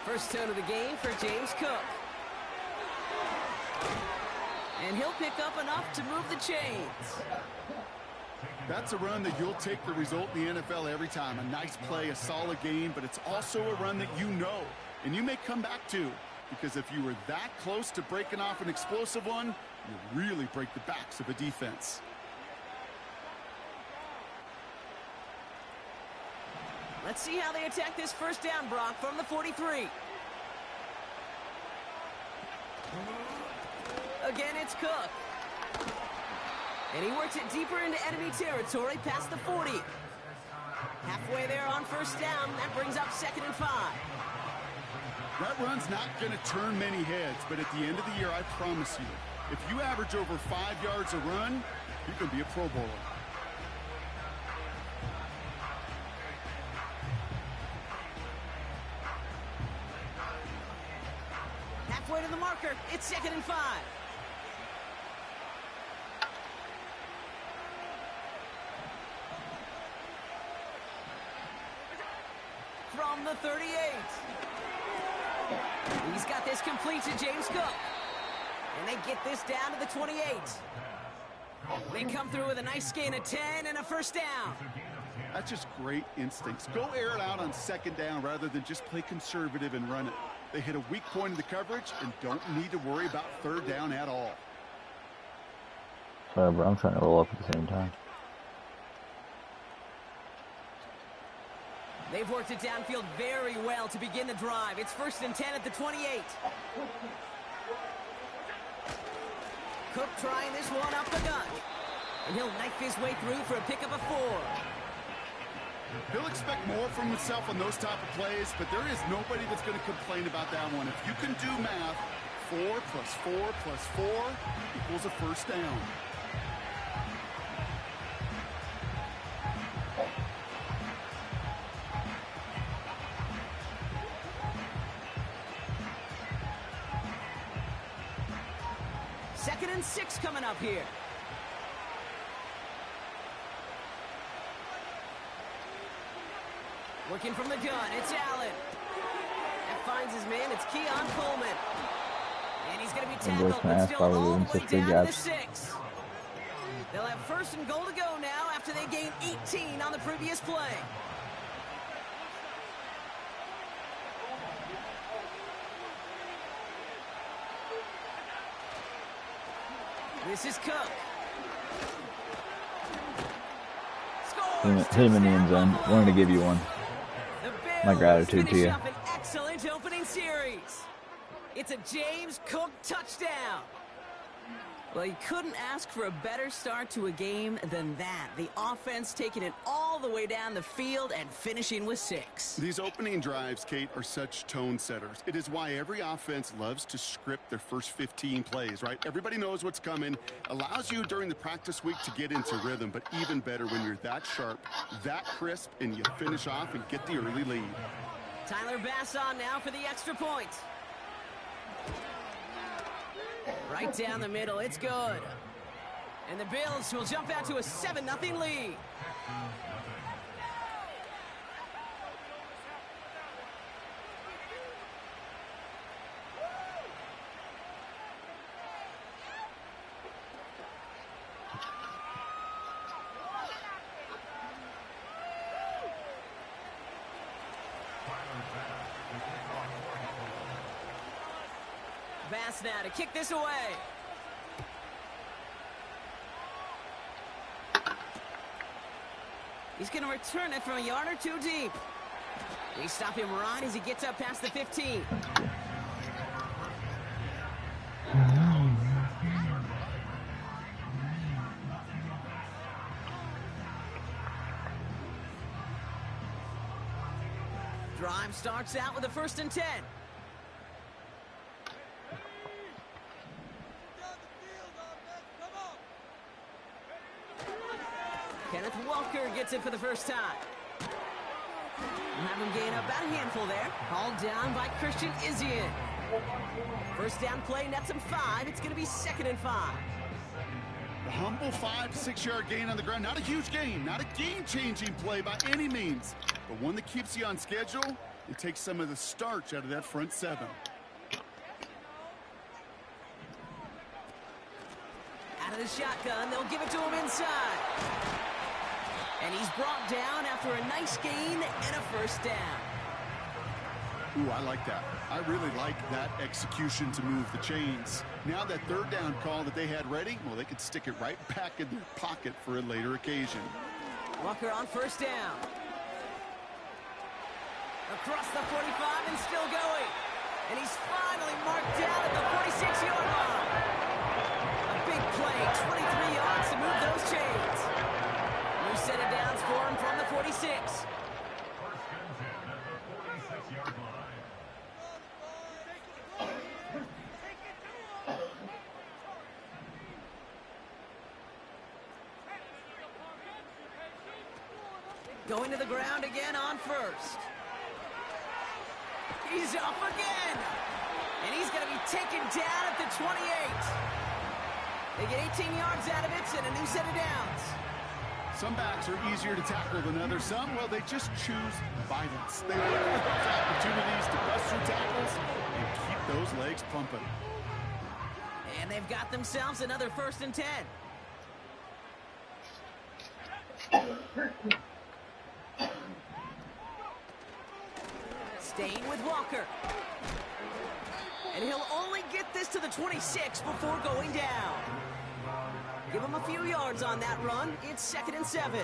First tone of the game for James Cook. And he'll pick up enough to move the chains. That's a run that you'll take the result in the NFL every time. A nice play, a solid game, but it's also a run that you know, and you may come back to. Because if you were that close to breaking off an explosive one, you really break the backs of a defense. Let's see how they attack this first down, Brock, from the 43. Again, it's Cook. And he works it deeper into enemy territory past the 40. Halfway there on first down. That brings up 2nd and 5. That run's not going to turn many heads, but at the end of the year, I promise you, if you average over 5 yards a run, you can be a Pro Bowler. Halfway to the marker. It's 2nd and 5. From the 38. He's got this complete to James Cook. And they get this down to the 28. They come through with a nice gain of 10 and a first down. That's just great instincts. Go air it out on 2nd down rather than just play conservative and run it. They hit a weak point in the coverage and don't need to worry about 3rd down at all. Sorry, bro, I'm trying to roll up at the same time. They've worked it downfield very well to begin the drive. It's 1st and 10 at the 28. Cook trying this one up the gut. And he'll knife his way through for a pickup of 4. He'll expect more from himself on those type of plays, but there is nobody that's going to complain about that one. If you can do math, 4 plus 4 plus 4 equals a first down. Second and 6 coming up here. Working from the gun, it's Allen. That finds his man, it's Keon Coleman. And he's going to be tackled, but still all the way down to the 6. They'll have 1st and goal to go now after they gained 18 on the previous play. This is Cook. Hit him in the end zone. Wanted to give you one. My gratitude to you. Up an excellent opening series. It's a James Cook touchdown. Well, you couldn't ask for a better start to a game than that. The offense taking it all the way down the field and finishing with 6. These opening drives, Kate, are such tone setters. It is why every offense loves to script their first 15 plays, right? Everybody knows what's coming. Allows you during the practice week to get into rhythm, but even better when you're that sharp, that crisp, and you finish off and get the early lead. Tyler Bass on now for the extra point. Right down the middle, it's good. And the Bills will jump out to a 7-0 lead. Bass now to kick this away. He's going to return it from a yard or 2 deep. They stop him right as he gets up past the 15. Drive starts out with a 1st and 10. Kenneth Walker gets it for the first time. We'll have him gain up about a handful there. Hauled down by Christian Izien. First down play nets him 5. It's going to be 2nd and 5. A humble 5 to 6 yard gain on the ground. Not a huge gain, not a game-changing play by any means, but one that keeps you on schedule It takes some of the starch out of that front seven. Out of the shotgun, they'll give it to him inside. And he's brought down after a nice gain and a first down. Ooh, I like that. I really like that execution to move the chains. Now that third down call that they had ready, well, they could stick it right back in their pocket for a later occasion. Walker on first down. Across the 45 and still going. And he's finally marked down at the 46-yard line. A big play, 23 yards to move those chains. New set of downs for him from the 46. Going to the ground again on first. He's up again. And he's going to be taken down at the 28. They get 18 yards out of it and a new set of downs. Some backs are easier to tackle than others. Some, well, they just choose violence. They look for those opportunities to bust through tackles and keep those legs pumping. And they've got themselves another 1st and 10. Staying with Walker. And he'll only get this to the 26 before going down. Give him a few yards on that run. It's 2nd and 7.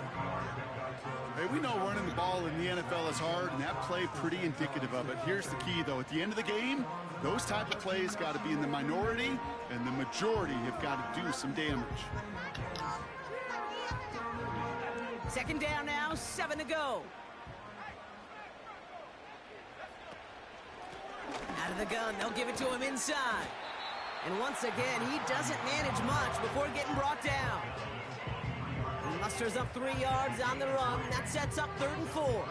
Hey, we know running the ball in the NFL is hard, and that play pretty indicative of it. Here's the key, though. At the end of the game, those type of plays got to be in the minority, and the majority have got to do some damage. 2nd down now, 7 to go. Out of the gun, they'll give it to him inside. And once again, he doesn't manage much before getting brought down. He musters up 3 yards on the run. That sets up 3rd and 4.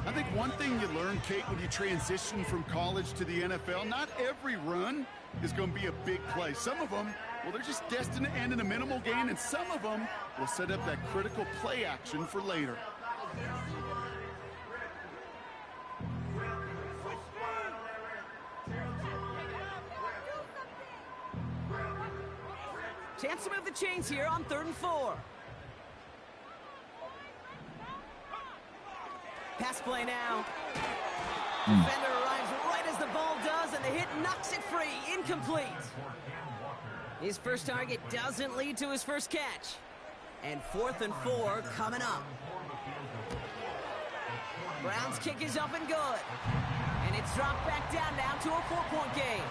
I think one thing you learn, Kate, when you transition from college to the NFL, not every run is going to be a big play. Some of them, well, they're just destined to end in a minimal gain, and some of them will set up that critical play action for later. Chance to move the chains here on 3rd and 4. Pass play now. Defender arrives right as the ball does, and the hit knocks it free. Incomplete. His first target doesn't lead to his first catch. And 4th and 4 coming up. Brown's kick is up and good. And it's dropped back down now to a 4-point game.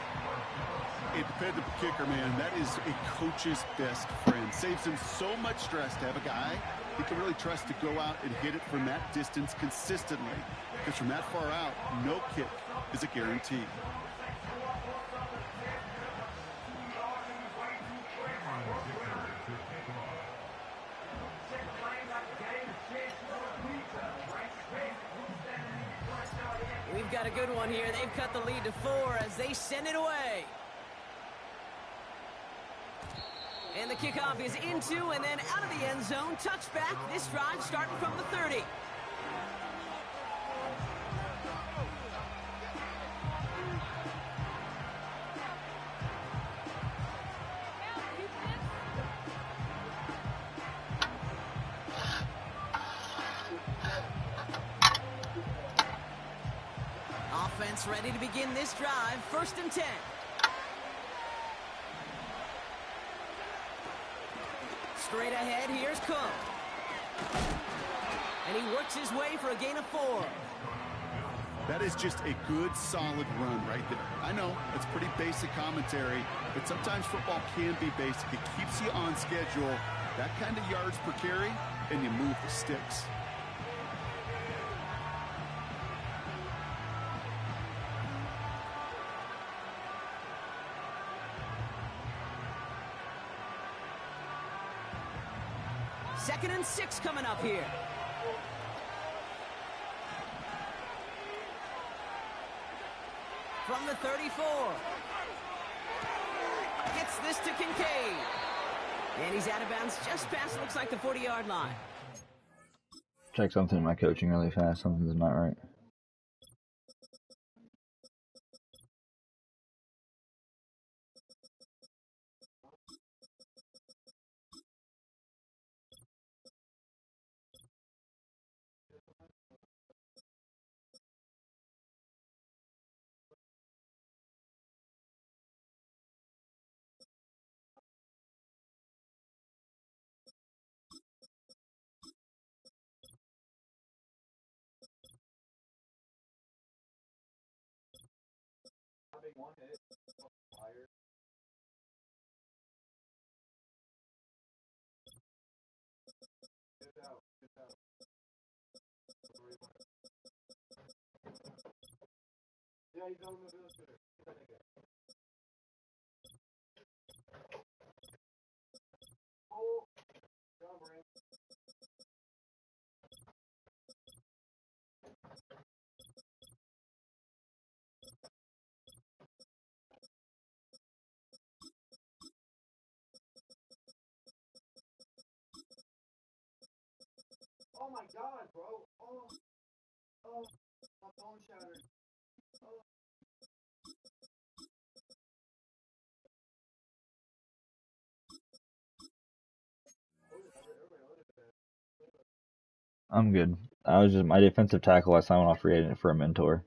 A dependable kicker, man, that is a coach's best friend. Saves him so much stress to have a guy he can really trust to go out and hit it from that distance consistently. Because from that far out, no kick is a guarantee. We've got a good one here. They've cut the lead to 4 as they send it away. And the kickoff is into and then out of the end zone. Touchback. This drive starting from the 30. Offense ready to begin this drive. 1st and 10. Straight ahead, here's Cook. And he works his way for a gain of 4. That is just a good, solid run right there. I know, it's pretty basic commentary, but sometimes football can be basic. It keeps you on schedule, that kind of yards per carry, and you move the sticks. Second and 6 coming up here. From the 34. Gets this to Kincaid. And he's out of bounds just past, looks like, the 40-yard line. Check something in my coaching really fast. Something's not right. Oh my God, bro. Oh, my phone shattered. I'm good. I was just my defensive tackle. I signed off free agent for a mentor,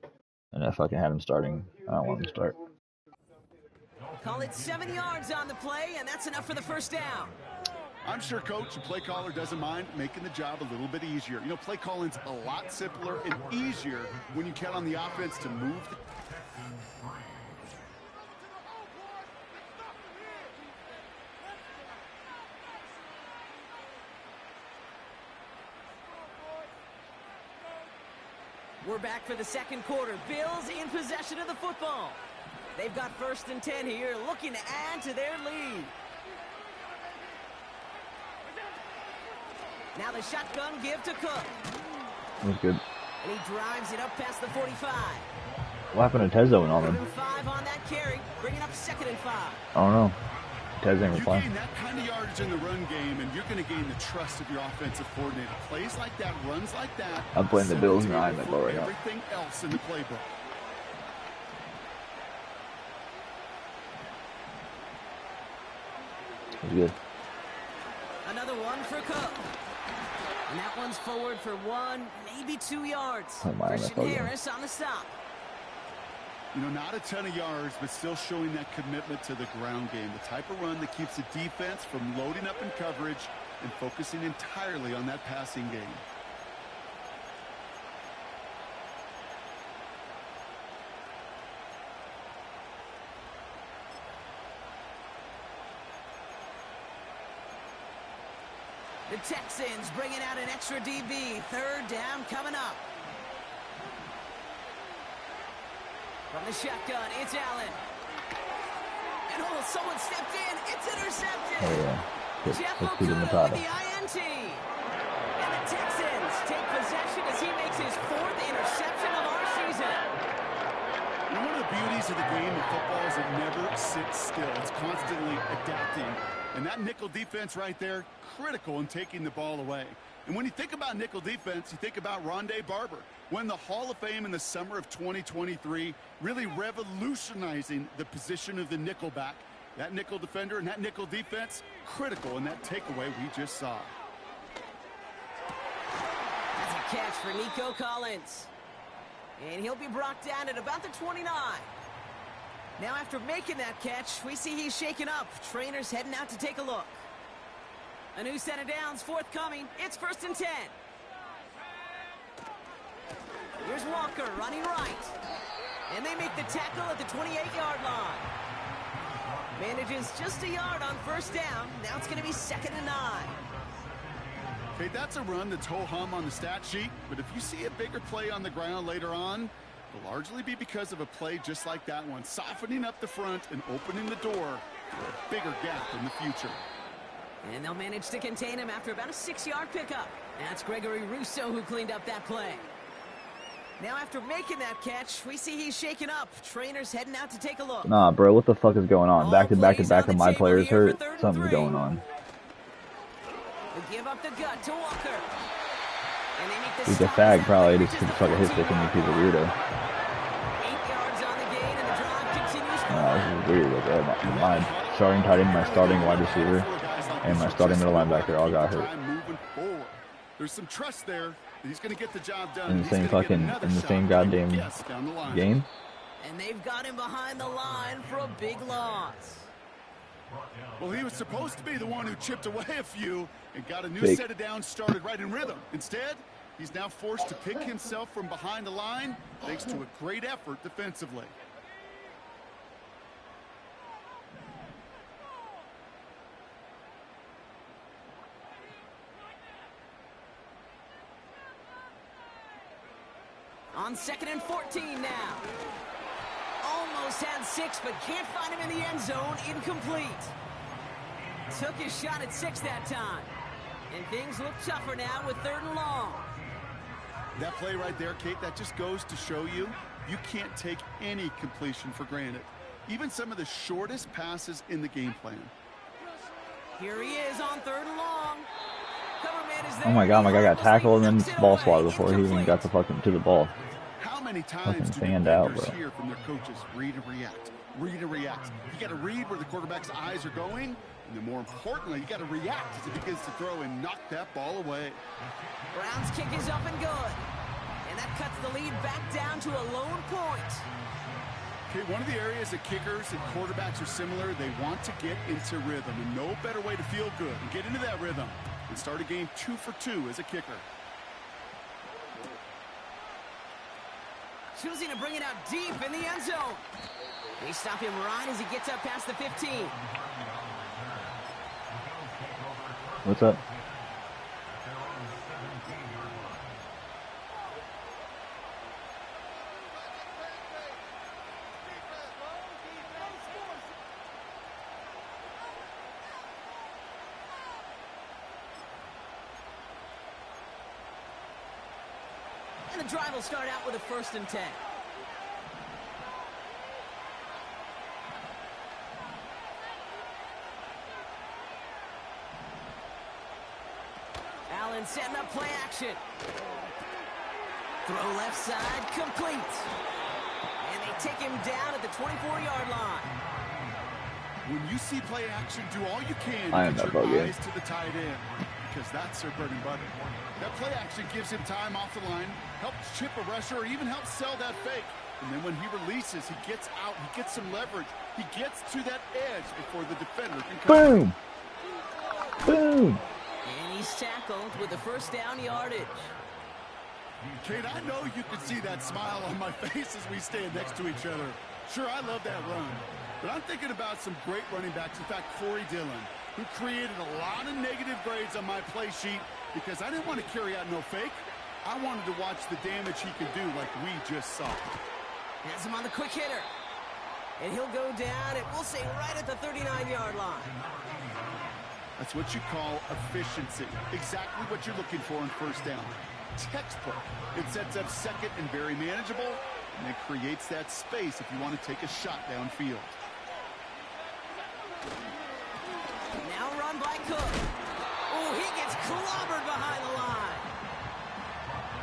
and I fucking had him starting. I don't want him to start. Call it 7 yards on the play, and that's enough for the first down. I'm sure coach and play caller doesn't mind making the job a little bit easier. You know, play calling's a lot simpler and easier when you count on the offense to move the We're back for the second quarter. Bills in possession of the football. They've got 1st and 10 here, looking to add to their lead. Now the shotgun give to Cook. That's good. And he drives it up past the 45. What happened to Tezo and all them? 5 on that carry, bringing up 2nd and 5. I don't know. Tez ain't You replying. gain that kind of yardage in the run game, and you're going to gain the trust of your offensive coordinator. Plays like that, runs like that. I'm playing the Bills and IMFL right now. Everything else in the playbook. That's good. Another one for Cook. And that one's forward for 1, maybe 2 yards. Oh my, Christian Harris on the stop. You know, not a ton of yards, but still showing that commitment to the ground game. The type of run that keeps the defense from loading up in coverage and focusing entirely on that passing game. The Texans bringing out an extra DB. 3rd down coming up. From the shotgun, it's Allen. And someone stepped in. It's intercepted. Oh yeah. Jeff Let's keep him Okudah title. with the INT. And the Texans take possession as he makes his 4th interception of our season. And one of the beauties of the game of football is it never sits still. It's constantly adapting. And that nickel defense right there, critical in taking the ball away. And when you think about nickel defense, you think about Rondé Barber, won the Hall of Fame in the summer of 2023, really revolutionizing the position of the nickel back. That nickel defender and that nickel defense, critical in that takeaway we just saw. That's a catch for Nico Collins. And he'll be brought down at about the 29. Now after making that catch, we see he's shaken up. Trainer's heading out to take a look. A new set of downs forthcoming. It's 1st and 10. Here's Walker running right. And they make the tackle at the 28-yard line. Manages just a yard on 1st down. Now it's going to be 2nd and 9. Okay, that's a run that's ho-hum on the stat sheet, but if you see a bigger play on the ground later on, it'll largely be because of a play just like that one, softening up the front and opening the door for a bigger gap in the future. And they'll manage to contain him after about a 6-yard pickup. That's Gregory Rousseau who cleaned up that play. Now after making that catch, we see he's shaken up. Trainer's heading out to take a look. Nah, bro, what the fuck is going on? All Back to back to plays back on of the my table players here hurt. for 3rd and Something's 3. going on. They give up the gut to Walker. And they make the He's a stop fag, as probably. that Just reaches took the suck a hit stick and think he's a weirdo. 8 yards on the gain, and the drive continues Nah, forward. this is weird. Like, my starting tight end, my starting wide receiver, and my starting middle linebacker all got hurt. Moving forward. There's some trust there. He's going to get the job done. In the He's same gonna get fucking, another in the shot same to goddamn guess down the line. game. And they've got him behind the line for a big loss. Well, he was supposed to be the one who chipped away a few and got a new Fake. set of downs started right in rhythm. Instead, he's now forced to pick himself from behind the line thanks to a great effort defensively. On 2nd and 14 now. Almost had 6, but can't find him in the end zone. Incomplete. Took his shot at 6 that time. And things look tougher now with 3rd and long. That play right there, Kate, that just goes to show you, you can't take any completion for granted. Even some of the shortest passes in the game plan. Here he is on 3rd and long. Cover man is there. Oh my god, my guy got tackled and then ball swatted before he even got to the ball. How many times Fucking do fanned out, defenders bro. hear from their coaches, read and react, read and react. You got to read where the quarterback's eyes are going, and then more importantly, you got to react as he begins to throw and knock that ball away. Brown's kick is up and good. And that cuts the lead back down to a lone point. Okay, one of the areas that kickers and quarterbacks are similar, they want to get into rhythm, and no better way to feel good and get into that rhythm and start a game 2 for 2 as a kicker. Choosing to bring it out deep in the end zone. They stop him right as he gets up past the 15. What's up? And the drive will start out with a 1st and 10. Allen setting up play action. Throw left side, complete. And they take him down at the 24-yard line. When you see play action, do all you can I to am get that your buggy. eyes to the tight end, because that's their bread and butter. That play action gives him time off the line, helps chip a rusher, or even helps sell that fake. And then when he releases, he gets out, he gets some leverage. He gets to that edge before the defender can come. Boom! Boom! And he's tackled with the 1st down yardage. Kate, I know you can see that smile on my face as we stand next to each other. Sure, I love that run. But I'm thinking about some great running backs. In fact, Corey Dillon, who created a lot of negative grades on my play sheet because I didn't want to carry out no fake. I wanted to watch the damage he could do like we just saw. Has him on the quick hitter. And he'll go down, and we'll say right at the 39-yard line. That's what you call efficiency. Exactly what you're looking for in 1st down. Textbook. It sets up 2nd and very manageable, and it creates that space if you want to take a shot downfield. Now run by Cook. Oh, he gets clobbered behind the line.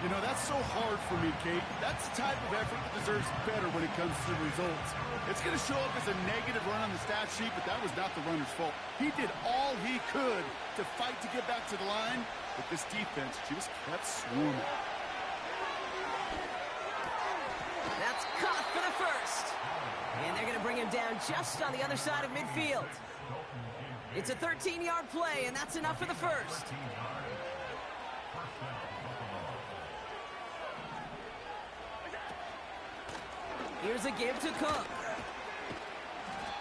You know, that's so hard for me, Kate. That's the type of effort that deserves better when it comes to results. It's going to show up as a negative run on the stat sheet, but that was not the runner's fault. He did all he could to fight to get back to the line, but this defense just kept swarming. That's caught for the 1st. And they're going to bring him down just on the other side of midfield. It's a 13-yard play, and that's enough for the 1st. Here's a give to Cook.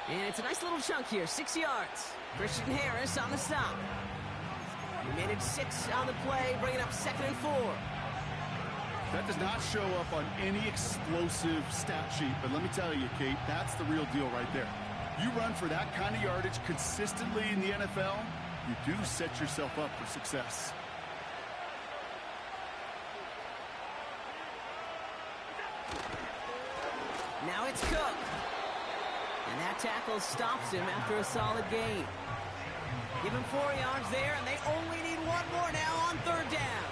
And it's a nice little chunk here, 6 yards. Christian Harris on the stop. He made it 6 on the play, bringing up 2nd and 4. That does not show up on any explosive stat sheet, but let me tell you, Kate, that's the real deal right there. You run for that kind of yardage consistently in the NFL, you do set yourself up for success. Now it's Cook. And that tackle stops him after a solid gain. Give him 4 yards there, and they only need 1 more now on 3rd down.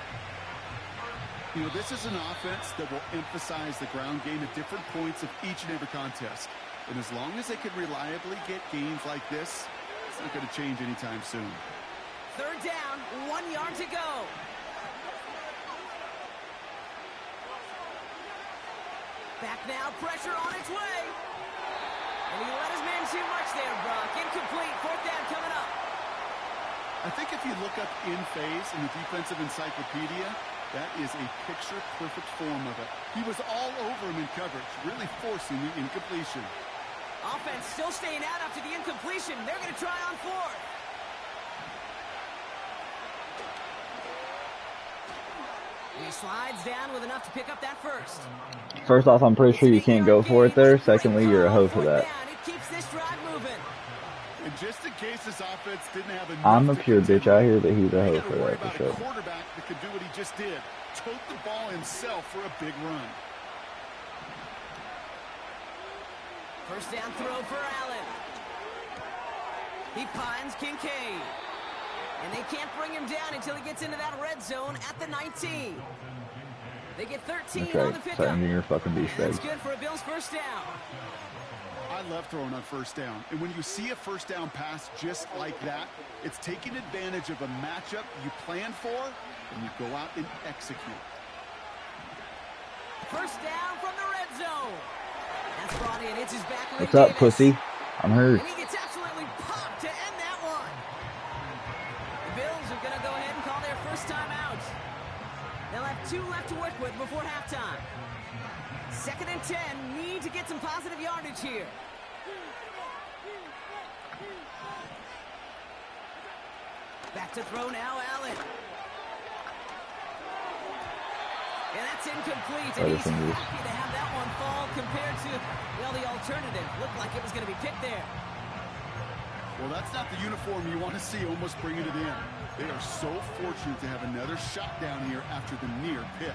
You know, this is an offense that will emphasize the ground game at different points of each and every contest. And as long as they can reliably get gains like this, it's not going to change anytime soon. 3rd down, 1 yard to go. Back now, pressure on its way. And he let his man too much there, Brock. Incomplete, 4th down coming up. I think if you look up in phase in the defensive encyclopedia, that is a picture-perfect form of it. He was all over him in coverage, really forcing the incompletion. Offense still staying out after the incompletion. They're going to try on 4th. And he slides down with enough to pick up that first. First off, I'm pretty sure you can't go for it there. Secondly, you're a hoe for that. It keeps this drive moving. And just in case this offense didn't have enough I'm a pure bitch out here, but he's a hoe for that for sure. A quarterback that could do what he just did. Tote the ball himself for a big run. First down throw for Allen. He finds Kincaid. And they can't bring him down until he gets into that red zone at the 19. They get 13 on the pickup. Sorry, your fucking beast That's good for a Bills first down. I love throwing on first down. And when you see a first down pass just like that, it's taking advantage of a matchup you plan for, and you go out and execute. First down from the red zone. That's brought in. It's his back. What's up, pussy? I'm hurt. And he gets absolutely popped to end that one. The Bills are going to go ahead and call their first time out. They'll have 2 left to work with before halftime. 2nd and 10. Need to get some positive yardage here. Back to throw now, Allen. And that's incomplete. And he's happy to have that one fall compared to, well, the alternative. Looked like it was going to be picked there. Well, that's not the uniform you want to see almost bringing it in. They are so fortunate to have another shot down here after the near pick.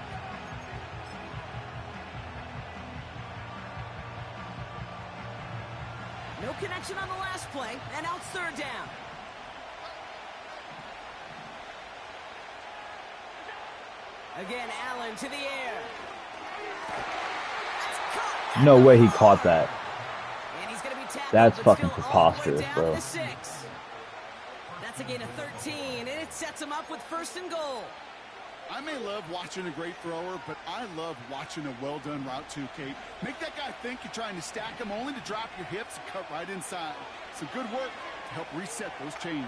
No connection on the last play, and now it's 3rd down. Again, Allen to the air. No way he caught that. And he's going to be tackled. That's fucking preposterous, bro. That's a gain of 13, and it sets him up with 1st and goal. I may love watching a great thrower, but I love watching a well-done route too, Kate. Make that guy think you're trying to stack him only to drop your hips and cut right inside. Some good work to help reset those chains.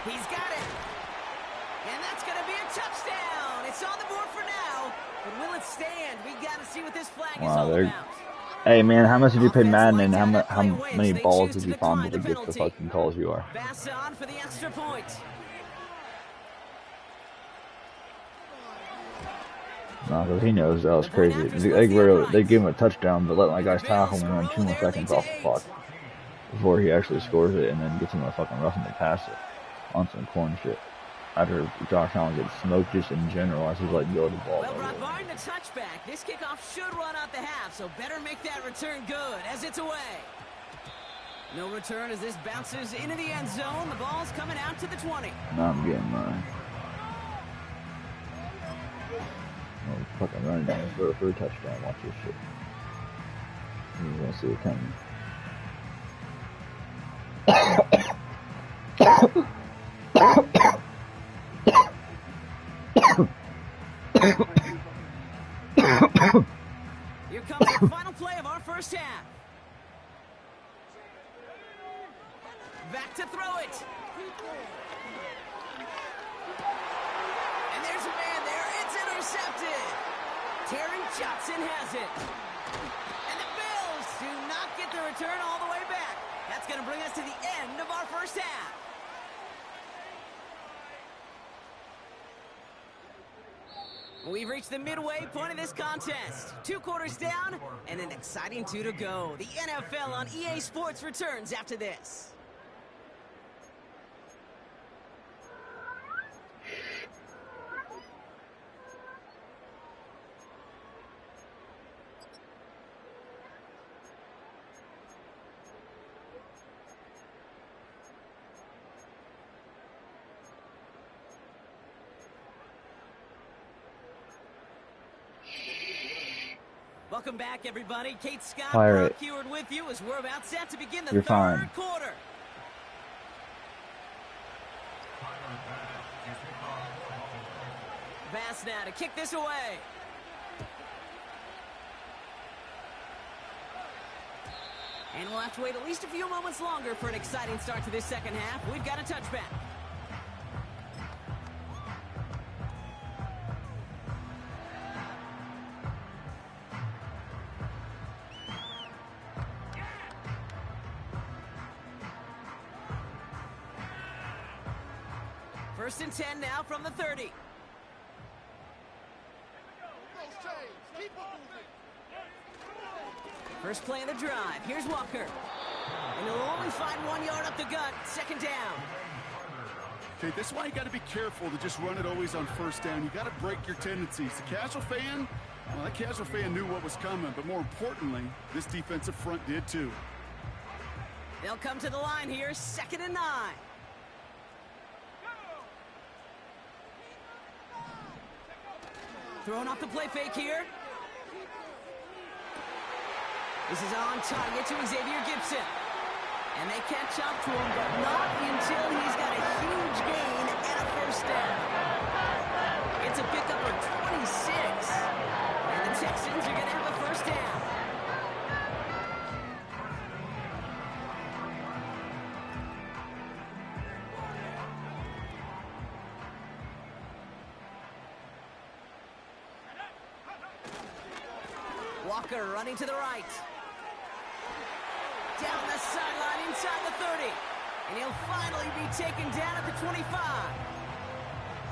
He's got it. And that's going to be a touchdown. It's on the board for now. But will it stand? We got to see what this flag is all about. Hey, man, how much did you pay Madden, and how many balls did you fumble to get the fucking calls you are? Pass on for the extra point. No, because he knows that was crazy. They gave him a touchdown, but let my guys tackle him and run 2 more seconds off the clock before he actually scores it, and then gets him a fucking roughing to pass it on some corn shit. After Josh Allen gets smoked just in general, as he's like go to ball. Well, barring the touchback, this kickoff should run out the half, so better make that return good as it's away. No return as this bounces into the end zone. The ball's coming out to the 20. Now I'm getting mine. Oh, fucking running down his throat for a touchdown. Watch this shit. You're gonna see it coming. Here comes the final play of our first half. Back to throw it. And there's a man there. It's intercepted. Terry Johnson has it. And the Bills do not get the return all the way back. That's going to bring us to the end of our first half. We've reached the midway point of this contest. 2 quarters down and an exciting 2 to go. The NFL on EA Sports returns after this. Welcome back, everybody. Kate Scott, Brock Heward with you as we're about set to begin the third quarter. Pass now to kick this away. And we'll have to wait at least a few moments longer for an exciting start to this second half. We've got a touchback. First and 10 now from the 30. First play of the drive. Here's Walker. And he'll only find 1 yard up the gut. Second down. Okay, this is why you got to be careful to just run it always on first down. You got to break your tendencies. The casual fan, well, that casual fan knew what was coming, but more importantly, this defensive front did too. They'll come to the line here, 2nd and 9. Throwing off the play fake here. This is on target to Xavier Gibson. And they catch up to him, but not until he's got a huge gain and a first down. It's a pickup of 26. And the Texans are going to have a first down. Walker running to the right. Down the sideline inside the 30. And he'll finally be taken down at the 25.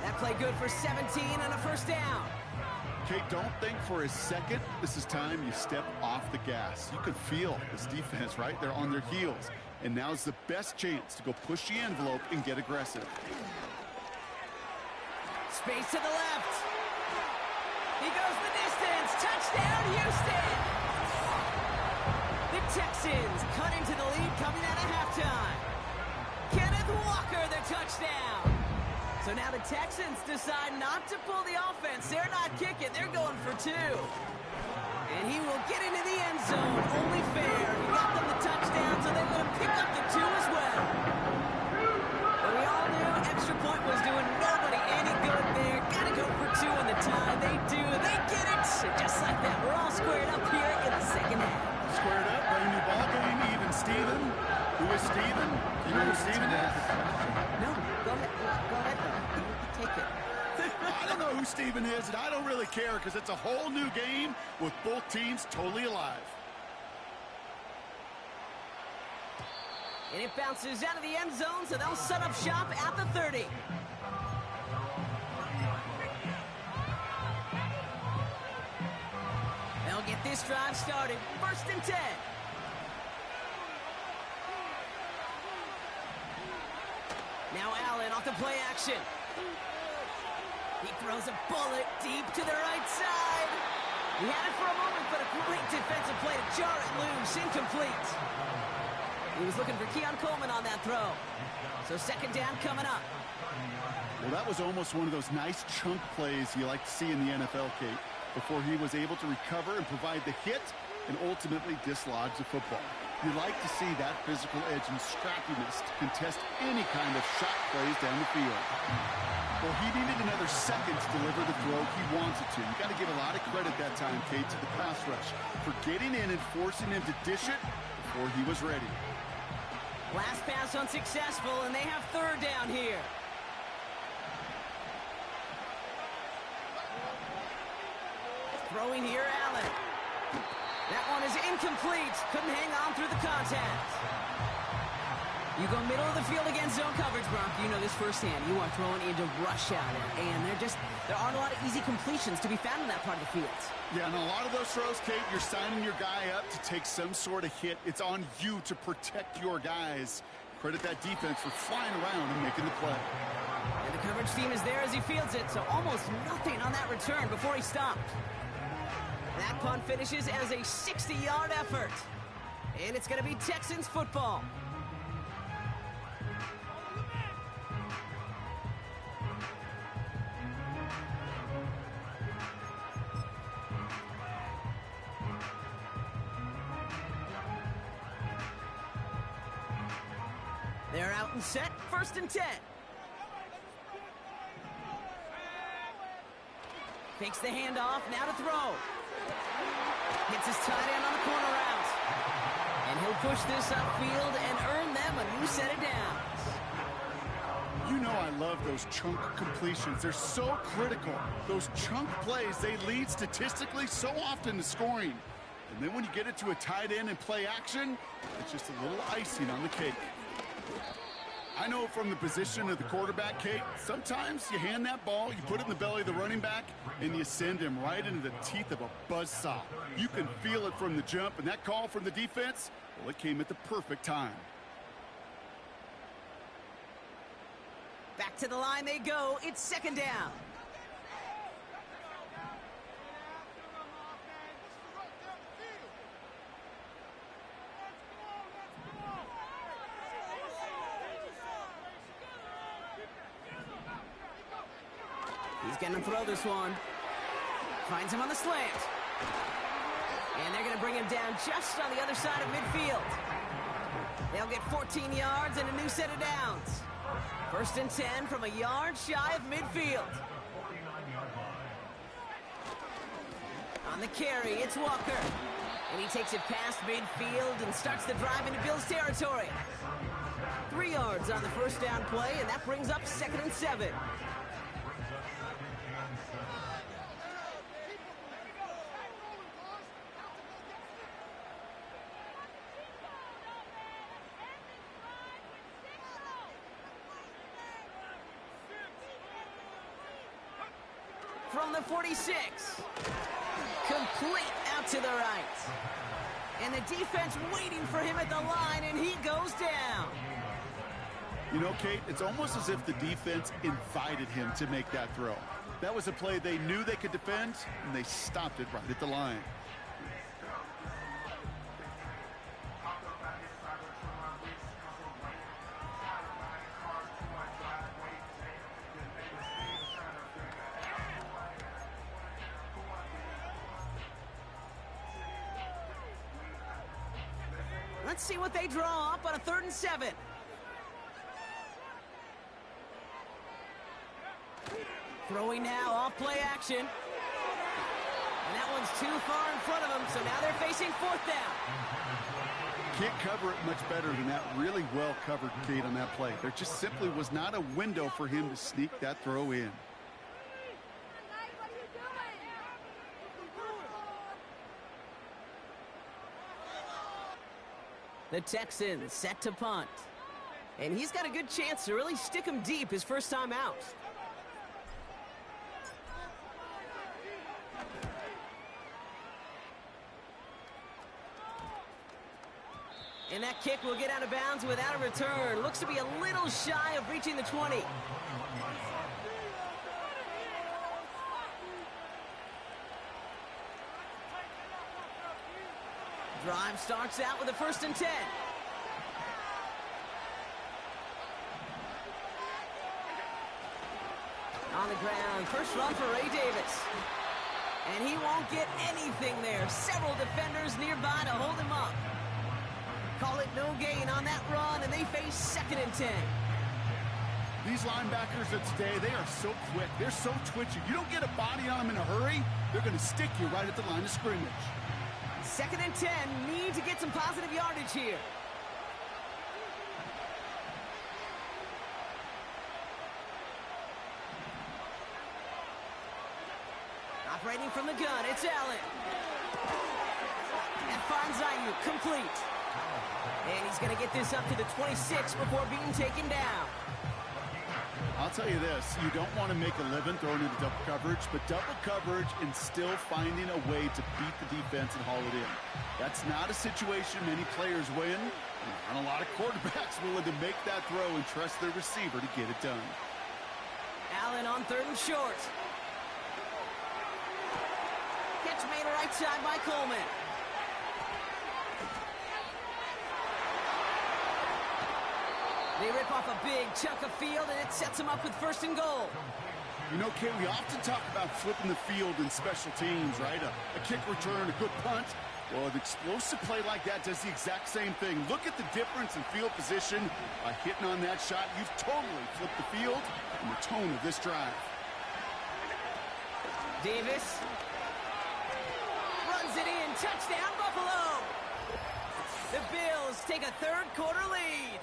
That play good for 17 and a first down. Okay, don't think for a second this is time you step off the gas. You could feel this defense, right? They're on their heels. And now's the best chance to go push the envelope and get aggressive. Space to the left. He goes the distance. Touchdown, Houston. The Texans cut into the lead coming out of halftime. Kenneth Walker, the touchdown. So now the Texans decide not to pull the offense. They're not kicking. They're going for 2. And he will get into the end zone. Only fair. He got them the touchdown, so they're going to pick up the 2 as well. But we all knew extra point was doing nobody any good there. Got to go for 2 in the tie. They do. They get it. Just like that, we're all squared up here in the second half. Squared up, brand new ball game, even Steven. Who is Steven? You know who Steven is? No, go ahead. Go ahead, though. You take it. I don't know who Steven is, and I don't really care because it's a whole new game with both teams totally alive. And it bounces out of the end zone, so they'll set up shop at the 30. They'll get this drive started. 1st and 10. Now Allen off the play action. He throws a bullet deep to the right side. He had it for a moment, but a great defensive play to jar it loose. Incomplete. He was looking for Keon Coleman on that throw. So 2nd down coming up. Well, that was almost one of those nice chunk plays you like to see in the NFL, Kate, before he was able to recover and provide the hit and ultimately dislodge the football. You like to see that physical edge and scrappiness to contest any kind of shot plays down the field. Well, he needed another second to deliver the throw he wanted to. You got to give a lot of credit that time, Kate, to the pass rush for getting in and forcing him to dish it before he was ready. Last pass unsuccessful, and they have 3rd down here. Throwing here, Allen. That one is incomplete. Couldn't hang on through the contact. You go middle of the field against zone coverage, Brock. You know this firsthand. You are throwing into rush hour, and there aren't a lot of easy completions to be found in that part of the field. Yeah, and a lot of those throws, Kate, you're signing your guy up to take some sort of hit. It's on you to protect your guys. Credit that defense for flying around and making the play. And the coverage team is there as he fields it, so almost nothing on that return before he stopped. That punt finishes as a 60-yard effort. And it's going to be Texans football. They're out and set. 1st and 10. Takes the handoff. Now to throw. Hits his tight end on the corner route. And he'll push this upfield and earn them a new set of downs. You know I love those chunk completions. They're so critical. Those chunk plays, they lead statistically so often to scoring. And then when you get it to a tight end and play action, it's just a little icing on the cake. I know from the position of the quarterback, Kate, sometimes you hand that ball, you put it in the belly of the running back, and you send him right into the teeth of a buzzsaw. You can feel it from the jump, and that call from the defense, well, it came at the perfect time. Back to the line they go. It's second down. He's going to throw this one. Finds him on the slant. And they're going to bring him down just on the other side of midfield. They'll get 14 yards and a new set of downs. First and 10 from a yard shy of midfield. On the carry, it's Walker. And he takes it past midfield and starts the drive into Bills territory. 3 yards on the first down play, and that brings up 2nd and 7. From the 46. Complete out to the right. And the defense waiting for him at the line, and he goes down. You know, Kate, it's almost as if the defense invited him to make that throw. That was a play they knew they could defend, and they stopped it right at the line. Let's see what they draw up on a 3rd and 7. Throwing now, off play action. And that one's too far in front of them, so now they're facing 4th down. Can't cover it much better than that. Really well covered, Kate, on that play. There just simply was not a window for him to sneak that throw in. The Texans set to punt. And he's got a good chance to really stick him deep his first time out. And that kick will get out of bounds without a return. Looks to be a little shy of reaching the 20. Drive starts out with a 1st and 10. On the ground, first run for Ray Davis. And he won't get anything there. Several defenders nearby to hold him up. Call it no gain on that run, and they face 2nd and 10. These linebackers of today, they are so quick. They're so twitchy. You don't get a body on them in a hurry, they're going to stick you right at the line of scrimmage. 2nd and 10, need to get some positive yardage here. Operating from the gun, it's Allen. And finds Ayuk, complete. And he's going to get this up to the 26 before being taken down. I'll tell you this, you don't want to make a living throwing into double coverage, but double coverage and still finding a way to beat the defense and haul it in. That's not a situation many players win, and not a lot of quarterbacks willing to make that throw and trust their receiver to get it done. Allen on 3rd and short. Catch made right side by Coleman. They rip off a big chunk of field, and it sets them up with 1st and goal. You know, Kate, we often talk about flipping the field in special teams, right? A kick return, a good punt. Well, an explosive play like that does the exact same thing. Look at the difference in field position. By hitting on that shot, you've totally flipped the field and the tone of this drive. Davis runs it in. Touchdown, Buffalo. The Bills take a 3rd quarter lead.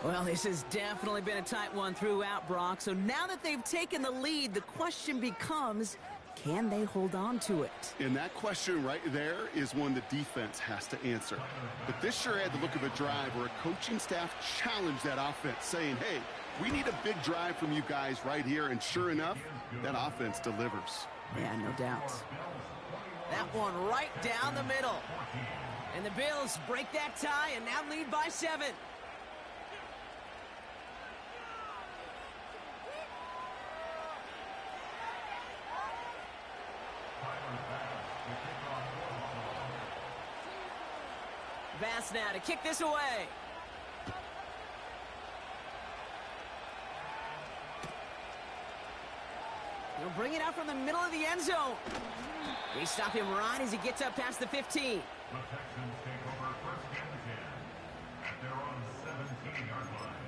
Well, this has definitely been a tight one throughout, Brock. So now that they've taken the lead, the question becomes, Can they hold on to it? And that question right there is one the defense has to answer. But this sure had the look of a drive where a coaching staff challenged that offense, saying, hey, we need a big drive from you guys right here. And sure enough, that offense delivers. Yeah, no doubt. That one right down the middle. And the Bills break that tie and now lead by 7. Bass now to kick this away. He'll bring it out from the middle of the end zone. They stop him right as he gets up past the 15. The Texans take over first and 10 at their own 17-yard line.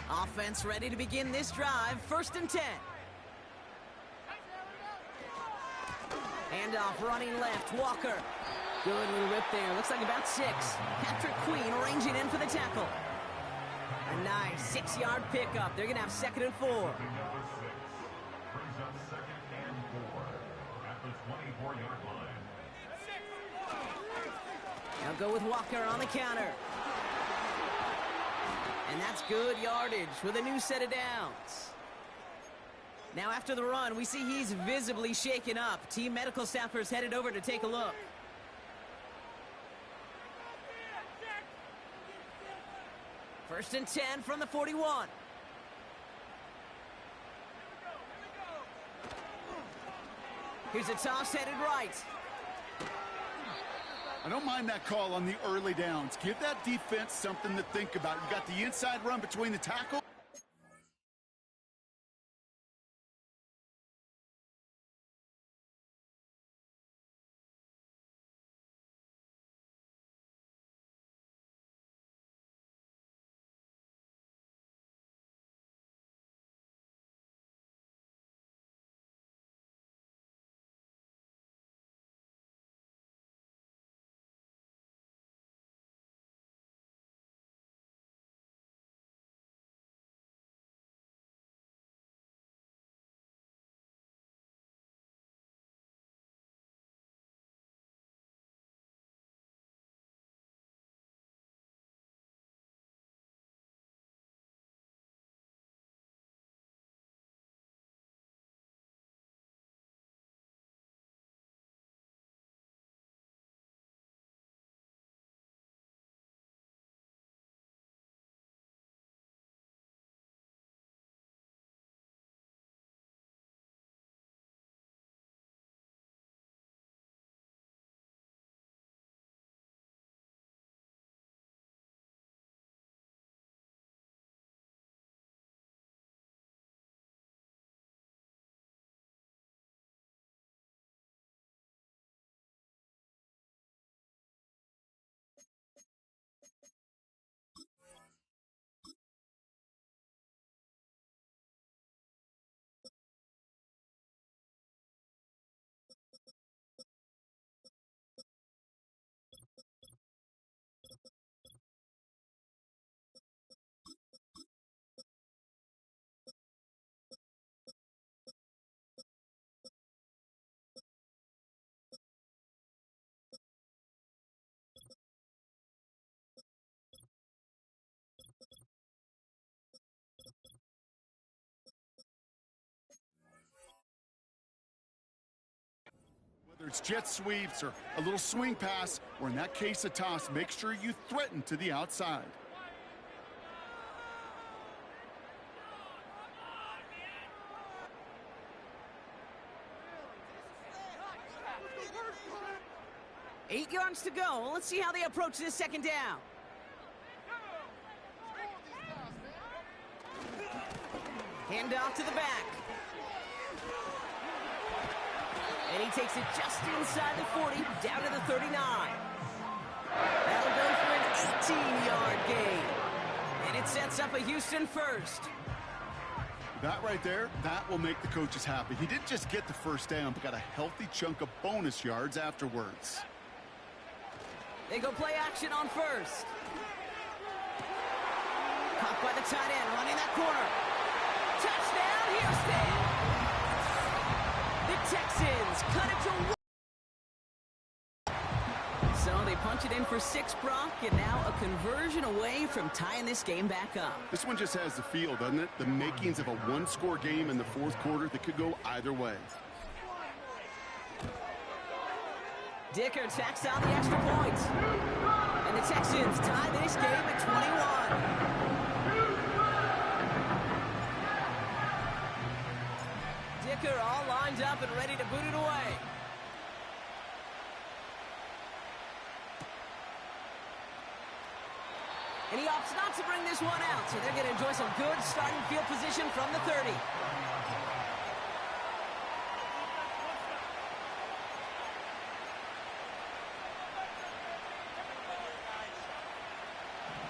Offense ready to begin this drive. First and 10. Handoff running left. Walker. Good little rip there. Looks like about 6. Patrick Queen arranging in for the tackle. A nice 6-yard pickup. They're going to have 2nd and 4. Number 6 brings up 2nd and 4 at the 24-yard line. Now go with Walker on the counter. And that's good yardage with a new set of downs. Now after the run, we see he's visibly shaken up. Team medical staffers headed over to take a look. First and 10 from the 41. Here's a toss headed right. I don't mind that call on the early downs. Give that defense something to think about. You got the inside run between the tackle. Whether it's jet sweeps or a little swing pass, or in that case a toss, make sure you threaten to the outside. Eight yards to go. Let's see how they approach this second down. Hand off to the back. And he takes it just inside the 40, down to the 39. That'll go for an 18-yard gain. And it sets up a Houston first. That right there, that will make the coaches happy. He didn't just get the first down, but got a healthy chunk of bonus yards afterwards. They go play action on first. Caught by the tight end, running that corner. Touchdown, Houston! The Texans cut it to 1. So they punch it in for 6, Brock, and now a conversion away from tying this game back up. This one just has the feel, doesn't it? The makings of a one-score game in the fourth quarter that could go either way. Dicker tacks on the extra point. And the Texans tie this game at 21. Dicker all lined up and ready to boot it away. And he opts not to bring this one out, so they're going to enjoy some good starting field position from the 30.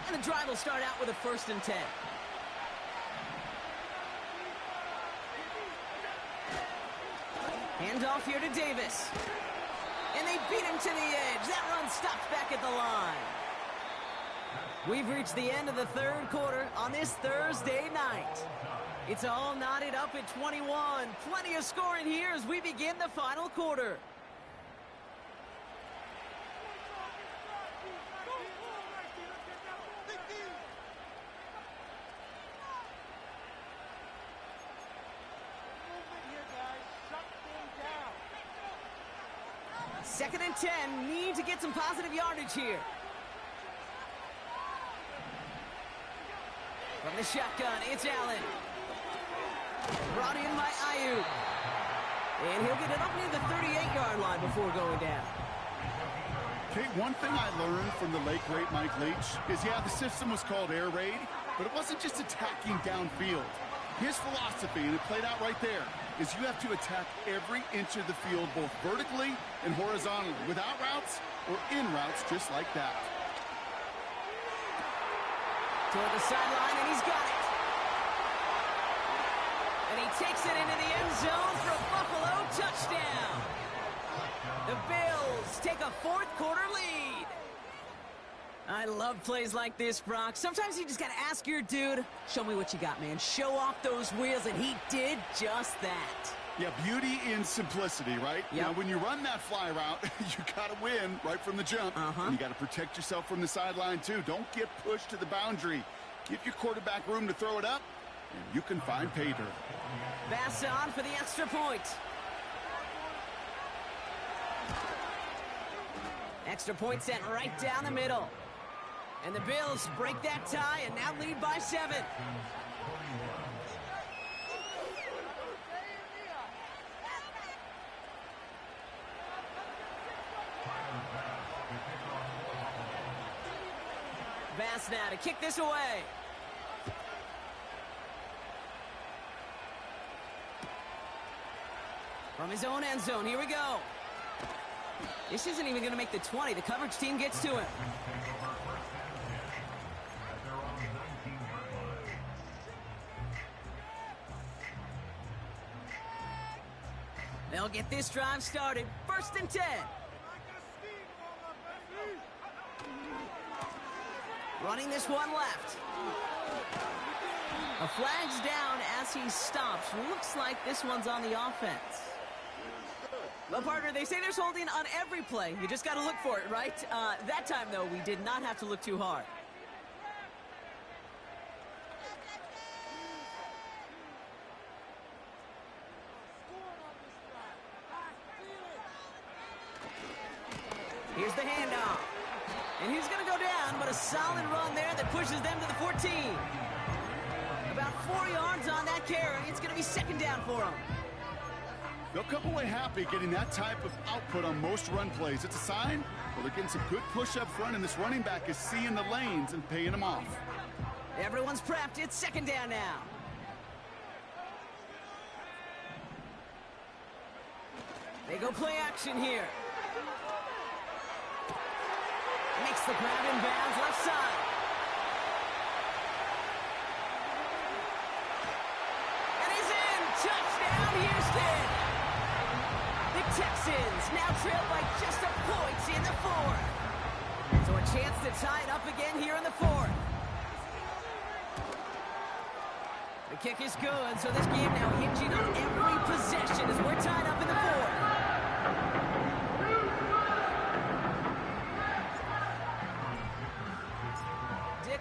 And the drive will start out with a 1st and 10. Handoff here to Davis. And they beat him to the edge. That run stops back at the line. We've reached the end of the 3rd quarter on this Thursday night. It's all knotted up at 21. Plenty of scoring here as we begin the final quarter. Second and 10, need to get some positive yardage here. From the shotgun, it's Allen. Brought in by Ayuk. And he'll get it up near the 38-yard line before going down. Okay, one thing I learned from the late, great Mike Leach is, yeah, the system was called air raid, but it wasn't just attacking downfield. His philosophy, and it played out right there, is you have to attack every inch of the field, both vertically and horizontally, without routes or in routes just like that. Toward the sideline, and he's got it. And he takes it into the end zone for a Buffalo touchdown. The Bills take a 4th quarter lead. I love plays like this, Brock. Sometimes you just got to ask your dude, show me what you got, man. Show off those wheels, and he did just that. Yeah, beauty in simplicity, right? Yep. Now, when you run that fly route, you got to win right from the jump. And you got to protect yourself from the sideline, too. Don't get pushed to the boundary. Give your quarterback room to throw it up, and you can find pay dirt. Bass on for the extra point. Extra point sent right down the middle. And the Bills break that tie and now lead by 7. Bass now to kick this away. From his own end zone, here we go. This isn't even going to make the 20. The coverage team gets to him. They'll get this drive started. 1st and 10. Running this one left. A flag's down as he stops. Looks like this one's on the offense. Well, partner, they say there's holding on every play. You just got to look for it, right? That time, though, we did not have to look too hard. Here's the handoff. And he's going to go down, but a solid run there that pushes them to the 14. About 4 yards on that carry. It's going to be 2nd down for him. They'll come away happy getting that type of output on most run plays. It's a sign, well, they're getting some good push up front, and this running back is seeing the lanes and paying them off. Everyone's prepped. It's 2nd down now. They go play action here. Makes the grab in bounds, left side. And he's in! Touchdown, Houston! The Texans now trail by just a point in the 4th. So a chance to tie it up again here in the fourth. The kick is good, so this game now hinging on every possession as we're tied up in the fourth.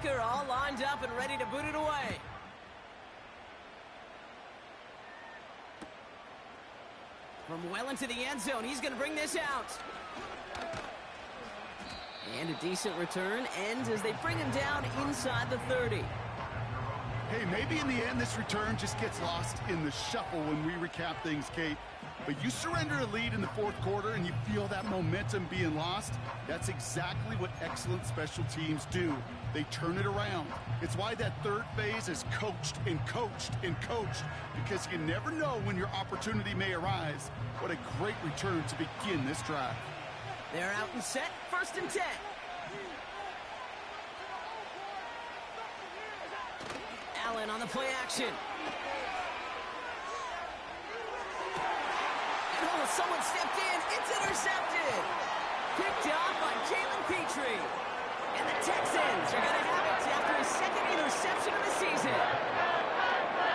Dicker all lined up and ready to boot it away. From well into the end zone, he's going to bring this out. And a decent return ends as they bring him down inside the 30. Hey, maybe in the end this return just gets lost in the shuffle when we recap things, Kate. But you surrender a lead in the fourth quarter and you feel that momentum being lost. That's exactly what excellent special teams do. They turn it around. It's why that third phase is coached and coached and coached, because you never know when your opportunity may arise. What a great return to begin this drive. They're out and set, 1st and 10. Allen on the play action. Oh, someone stepped in. It's intercepted. Picked off by Jalen Petrie. And the Texans are going to have it after his 2nd interception of the season.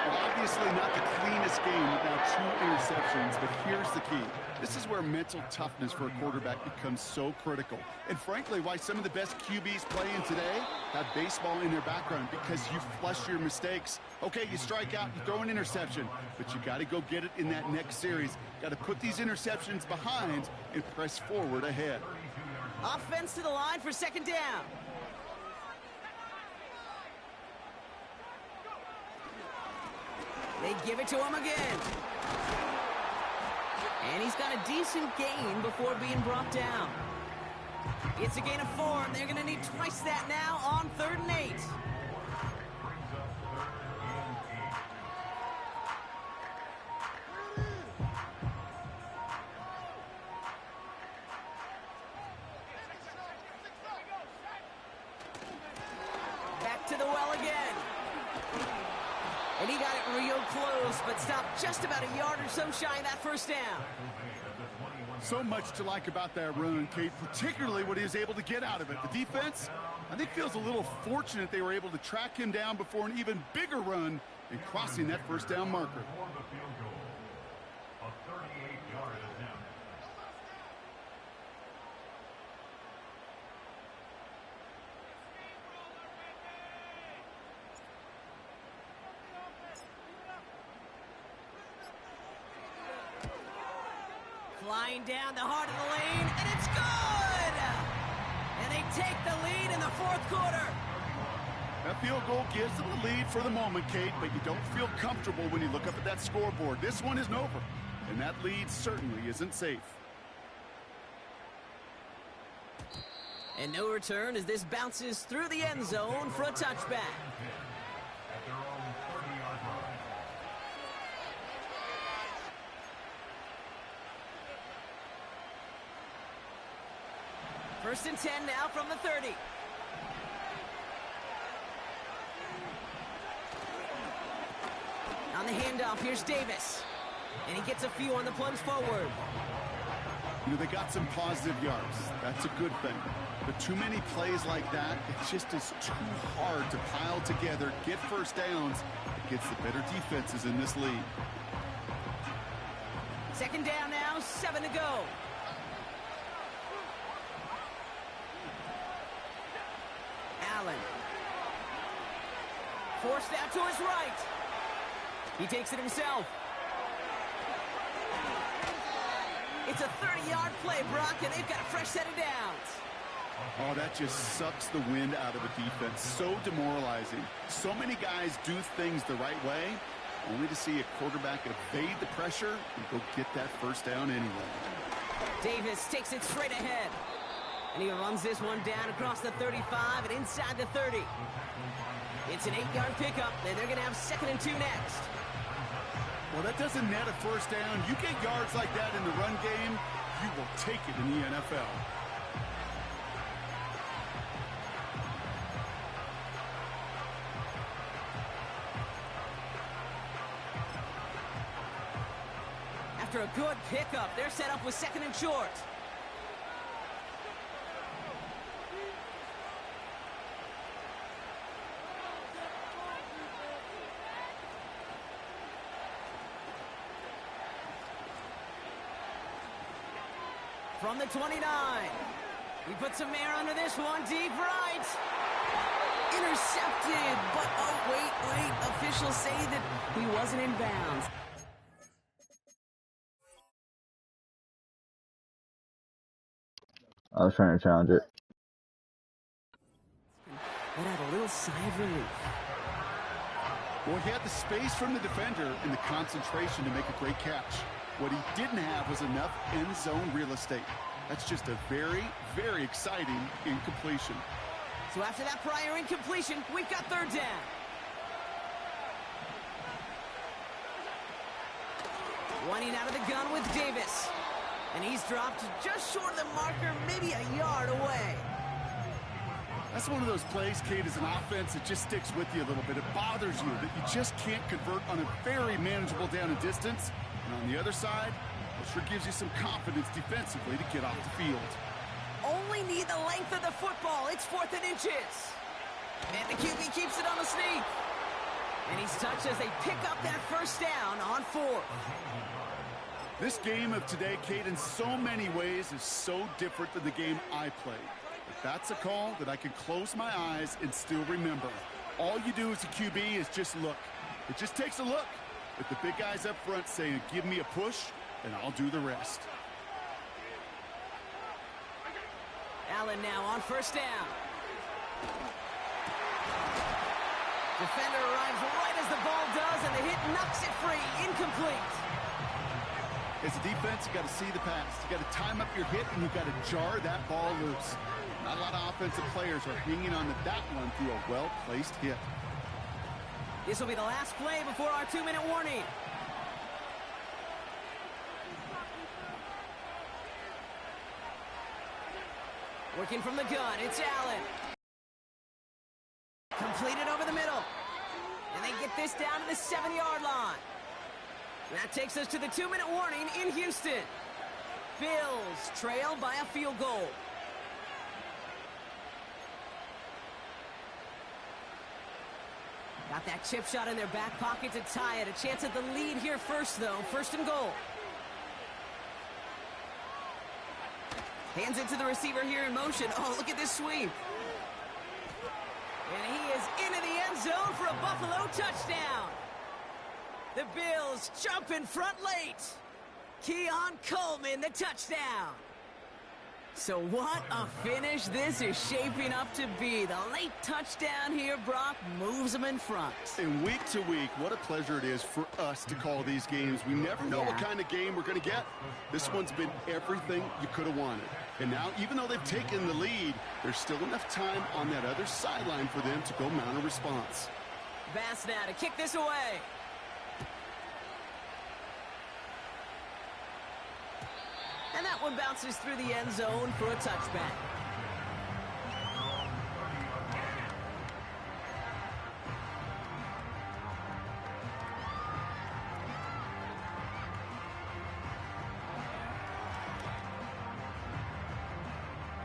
Well, obviously not the cleanest game without 2 interceptions, but here's the key. This is where mental toughness for a quarterback becomes so critical. And frankly, why some of the best QBs playing today have baseball in their background, because you flush your mistakes. Okay, you strike out, you throw an interception, but you got to go get it in that next series. Got to put these interceptions behind and press forward ahead. Offense to the line for 2nd down. They give it to him again. And he's got a decent gain before being brought down. It's a gain of 4, and they're going to need twice that now on 3rd and 8. Back to the well again. And he got it real close, but stopped just about a yard or so shy of that 1st down. So much to like about that run, Kate, particularly what he was able to get out of it. The defense, I think, feels a little fortunate they were able to track him down before an even bigger run and crossing that 1st down marker. A 38-yard attempt. Flying down the heart of the lane, and it's good! And they take the lead in the 4th quarter. That field goal gives them the lead for the moment, Kate, but you don't feel comfortable when you look up at that scoreboard. This one isn't over, and that lead certainly isn't safe. And no return as this bounces through the end zone for a touchback. At their own 30-yard line. First and 10 now from the 30. On the handoff, here's Davis. And he gets a few on the plunge forward. You know, they got some positive yards. That's a good thing. But too many plays like that, it just is too hard to pile together, get 1st downs. It gets the better defenses in this league. 2nd down now, 7 to go. Allen. Forced out to his right. He takes it himself. It's a 30-yard play, Brock, and they've got a fresh set of downs. Oh, that just sucks the wind out of a defense. So demoralizing. So many guys do things the right way, only to see a quarterback evade the pressure and go get that 1st down anyway. Davis takes it straight ahead. And he runs this one down across the 35 and inside the 30. It's an 8-yard pickup, and they're going to have 2nd and 2 next. Well, that doesn't net a 1st down. You get yards like that in the run game, you will take it in the NFL. After a good pickup, they're set up with 2nd and short. from the 29. He puts some air under this one, deep right. Intercepted, but oh, wait. Officials say that he wasn't in bounds. I was trying to challenge it. Let out a little sigh of relief. Well, he had the space from the defender and the concentration to make a great catch. What he didn't have was enough end zone real estate. That's just a very, very exciting incompletion. So after that prior incompletion, we've got third down. Running out of the gun with Davis. And he's dropped just short of the marker, maybe a yard away. That's one of those plays, Kate, as an offense that just sticks with you a little bit. It bothers you that you just can't convert on a very manageable down and distance. And on the other side, it sure gives you some confidence defensively to get off the field. Only need the length of the football. It's 4th and inches. And the QB keeps it on the sneak. And he's touched as they pick up that first down on 4th. This game of today, Kate, in so many ways is so different than the game I played. But that's a call that I can close my eyes and still remember. All you do as a QB is just look. It just takes a look at the big guys up front saying, give me a push, and I'll do the rest. Allen now on first down. Defender arrives right as the ball does, and the hit knocks it free. Incomplete. As a defense, you got to see the pass. You got to time up your hit, and you got to jar that ball loose. Not a lot of offensive players are hanging on to that one through a well-placed hit. This will be the last play before our 2-minute warning. Working from the gun, it's Allen. Completed over the middle. And they get this down to the 7-yard line. That takes us to the 2-minute warning in Houston. Bills trail by a field goal. Got that chip shot in their back pocket to tie it. A chance at the lead here first, though. 1st and goal. Hands it to the receiver here in motion. Oh, look at this sweep. And he is into the end zone for a Buffalo touchdown. The Bills jump in front late. Keon Coleman, the touchdown. So what a finish this is shaping up to be. The late touchdown here, Brock, moves them in front. And week to week, what a pleasure it is for us to call these games. We never know what kind of game we're going to get. This one's been everything you could have wanted. And now, even though they've taken the lead, there's still enough time on that other sideline for them to go mount a response. Bass now to kick this away. And that one bounces through the end zone for a touchback.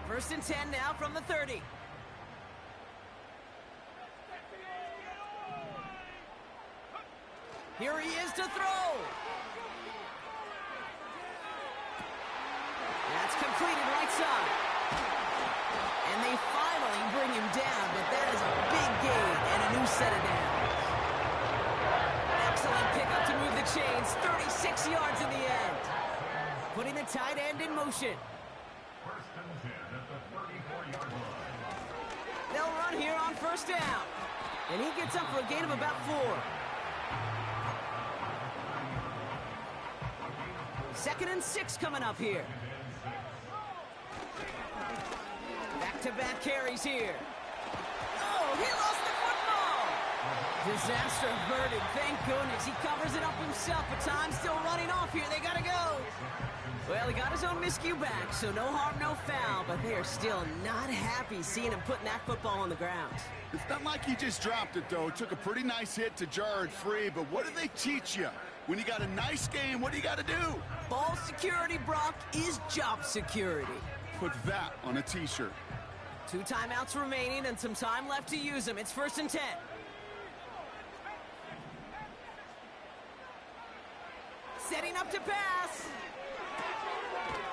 First and 10 now from the 30. Here he is to throw. That's completed right side. And they finally bring him down, but that is a big gain and a new set of downs. Excellent pickup to move the chains. 36 yards in the end. Putting the tight end in motion. First and 10 at the 34-yard line. They'll run here on first down. And he gets up for a gain of about 4. 2nd and 6 coming up here. Back-to-back carries here. Oh, he lost the football. Disaster averted, thank goodness. He covers it up himself, but time's still running off here. They gotta go. Well, he got his own miscue back, so no harm, no foul, but they are still not happy seeing him putting that football on the ground. It's not like he just dropped it, though. Took a pretty nice hit to jar it free, but what do they teach you? When you got a nice game, what do you got to do? Ball security, Brock, is job security. Put that on a T-shirt. 2 timeouts remaining and some time left to use them. It's 1st and 10. Setting up to pass.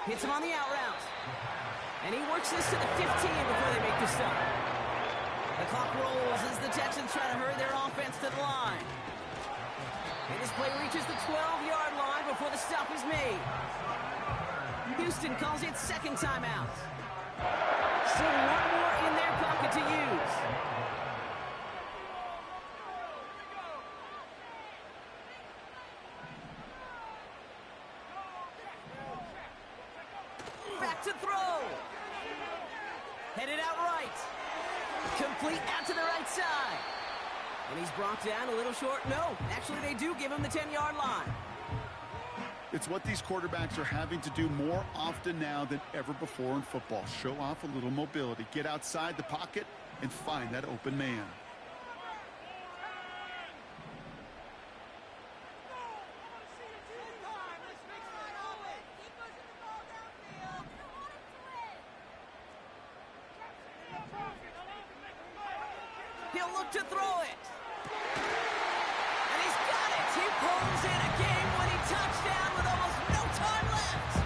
Hits him on the out route. And he works this to the 15 before they make the stop. The clock rolls as the Texans try to hurry their offense to the line. And this play reaches the 12-yard line before the stop is made. Houston calls it second timeout. Still one more in their pocket to use. Back to throw. Headed out right. Complete out to the right side. And he's brought down a little short. No, actually they do give him the 10-yard line. It's what these quarterbacks are having to do more often now than ever before in football. Show off a little mobility. Get outside the pocket and find that open man. He'll look to throw it. And he's got it. He pulls in a game-winning touchdown with almost no time left.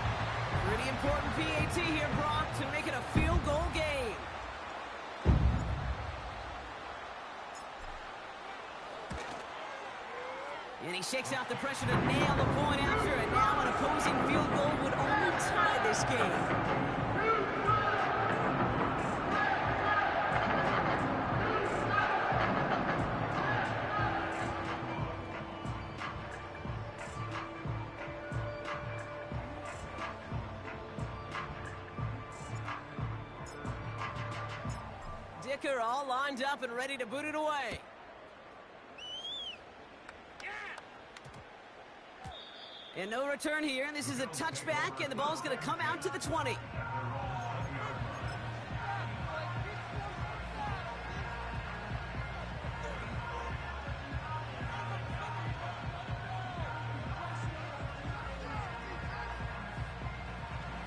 Pretty important PAT here, Brock, to make it a field goal game. And he shakes out the pressure to nail the point after, and now an opposing field goal would only tie this game. Dicker all lined up and ready to boot it away. And no return here. This is a touchback, and the ball's going to come out to the 20.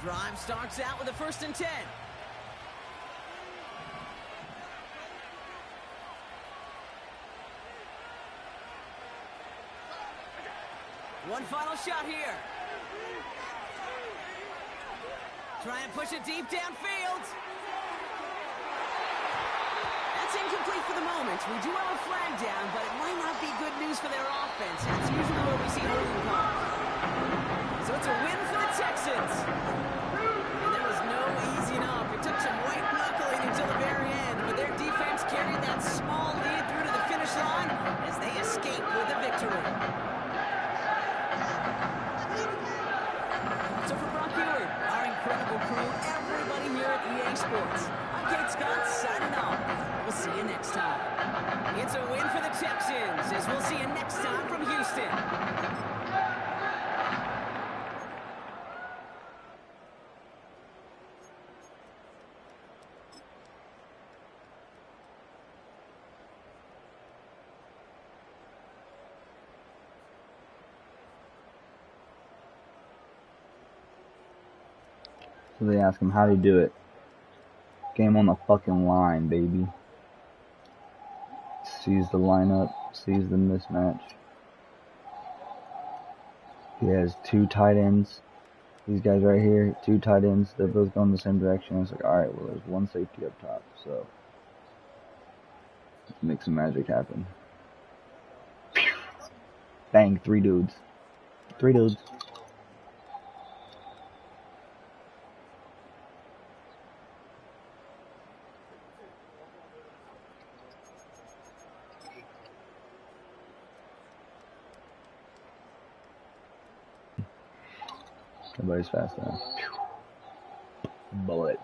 Drive starts out with a 1st and 10. One final shot here. Trying to push it deep downfield. That's incomplete for the moment. We do have a flag down, but it might not be good news for their offense. That's usually where we see holding calls. So it's a win for the Texans. And there was no easing up. It took some white knuckling until the very end, but their defense carried that small lead through to the finish line as they escape with a victory. So for Brock Ewart, our incredible crew, everybody here at EA Sports, I'm Kate Scott signing off. We'll see you next time. It's a win for the Texans, as we'll see you next time from Houston. So they ask him, how do you do it? Game on the fucking line, baby. Sees the lineup, sees the mismatch. He has 2 tight ends. These guys right here, 2 tight ends. They're both going the same direction. It's like, alright, well, there's 1 safety up top. So, let's make some magic happen. Bang, 3 dudes. 3 dudes. Everybody's fast now. Bullets.